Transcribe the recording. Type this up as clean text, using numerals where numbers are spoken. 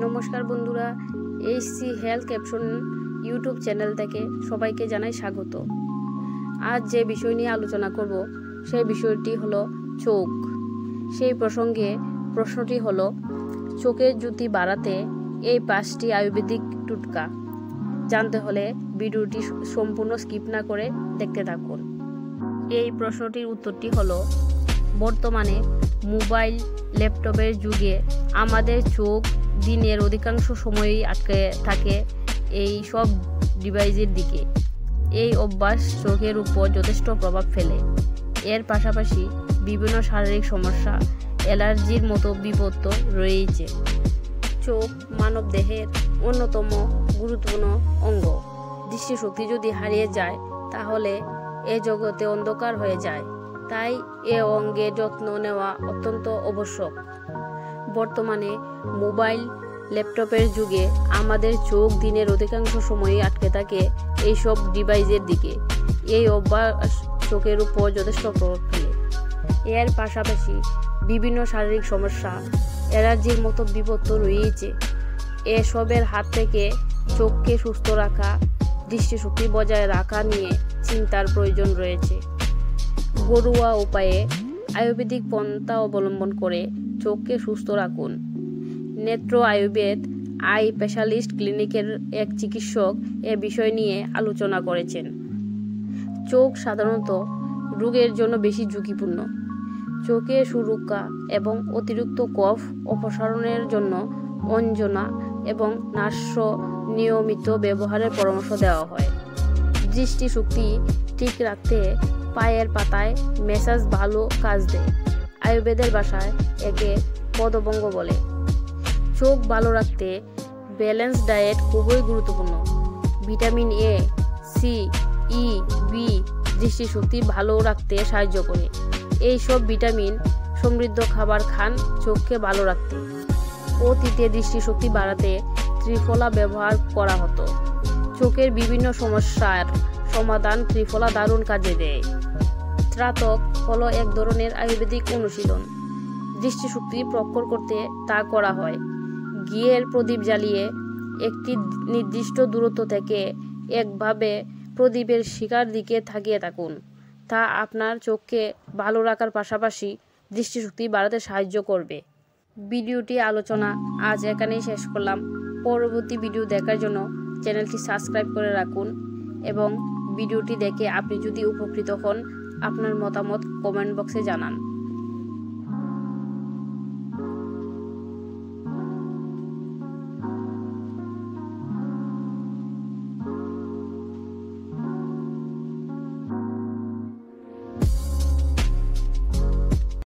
নমস্কার বন্ধুরা, HC health caption YouTube channel থেকে সবাইকে জানাই স্বাগত। আজ যে বিষয় নিয়ে আলোচনা করব সেই বিষয়টি হলো চোখ। সেই প্রসঙ্গে প্রশ্নটি হলো, চোখের জ্যোতি বাড়াতে এই 5টি আয়ুর্বেদিক টুটকা জানতে হলে ভিডিওটি সম্পূর্ণ স্কিপ না করে দেখতে থাকুন। এই প্রশ্নটির উত্তরটি হলো, বর্তমানে মোবাইল ল্যাপটপের যুগে আমাদের চোখ দিনের অধিকাংশ সময়ই আটকে থাকে এই সব ডিভাইসের দিকে। এই অভ্যাস চোখের উপর যথেষ্ট প্রভাব ফেলে। এর পাশাপাশি বিভিন্ন শারীরিক সমস্যা, অ্যালার্জির মতো বিপদ তো রয়েইছে। চোখ মানব দেহের অন্যতম গুরুত্বপূর্ণ অঙ্গ। দৃষ্টিশক্তি যদি হারিয়ে যায় তাহলে এ জগতে অন্ধকার হয়ে যায়। তাই এ অঙ্গের যত্ন নেওয়া অত্যন্ত আবশ্যক। বর্তমানে মোবাইল ল্যাপটপের যুগে আমাদের চোখ দিনের অধিকাংশ সময়ই আটকে থাকে এইসব ডিভাইসের দিকে। এই অভ্যাস চোখের উপর যথেষ্ট প্রভাব ফেলে। এর পাশাপাশি বিভিন্ন শারীরিক সমস্যা, অ্যালার্জির মতো বিপদ তো রয়েছে। এসবের হাত থেকে চোখকে সুস্থ রাখা, দৃষ্টিশক্তি বজায় রাখা নিয়ে চিন্তার প্রয়োজন রয়েছে। ঘরোয়া উপায়ে আয়ুর্বেদিক পন্থা অবলম্বন করে চোখকে সুস্থ রাখুন। নেত্র আয়ুর্বেদ আই স্পেশালিস্ট ক্লিনিকের এক চিকিৎসক এ বিষয় নিয়ে আলোচনা করেছেন। চোখ সাধারণত রোগের জন্য বেশি ঝুঁকিপূর্ণ। চোখের সুরক্ষা এবং অতিরিক্ত কফ অপসারণের জন্য অঞ্জনা এবং নাস্য নিয়মিত ব্যবহারের পরামর্শ দেওয়া হয়। দৃষ্টিশক্তি ঠিক রাখতে পায়ের পাতায় ম্যাসাজ ভালো কাজ দেয়। আয়ুর্বেদের ভাষায় একে পদভঙ্গ বলে। চোখ ভালো রাখতে ব্যালেন্স ডায়েট খুবই গুরুত্বপূর্ণ। Vitamin A, C, E, B দৃষ্টিশক্তি ভালো রাখতে সাহায্য করে। এই সব ভিটামিন সমৃদ্ধ খাবার খান চোখকে ভালো রাখতে। অতীতে দৃষ্টিশক্তি বাড়াতে ত্রিফলা ব্যবহার করা হতো। চোখের বিভিন্ন সমস্যার সমাধান ত্রিফলা দারুণ কাজে দেয়। ত্রাতক হলো এক ধরনের আয়ুর্বেদিক অনুশীলন। দৃষ্টিশক্তি প্রখর করতে তা করা হয়। ঘিয়ের প্রদীপ জ্বালিয়ে একটি নির্দিষ্ট দূরত্ব থেকে একভাবে প্রদীপের শিখার দিকে তাকিয়ে থাকুন। তা আপনার চোখকে ভালো রাখার পাশাপাশি দৃষ্টিশক্তি বাড়াতে সাহায্য করবে। ভিডিওটি আলোচনা আজ এখানেই শেষ করলাম। পরবর্তী ভিডিও দেখার জন্য চ্যানেলটি সাবস্ক্রাইব করে রাখুন এবং ভিডিওটি দেখে আপনি যদি উপকৃত হন আপনার মতামত কমেন্ট বক্সে জানান।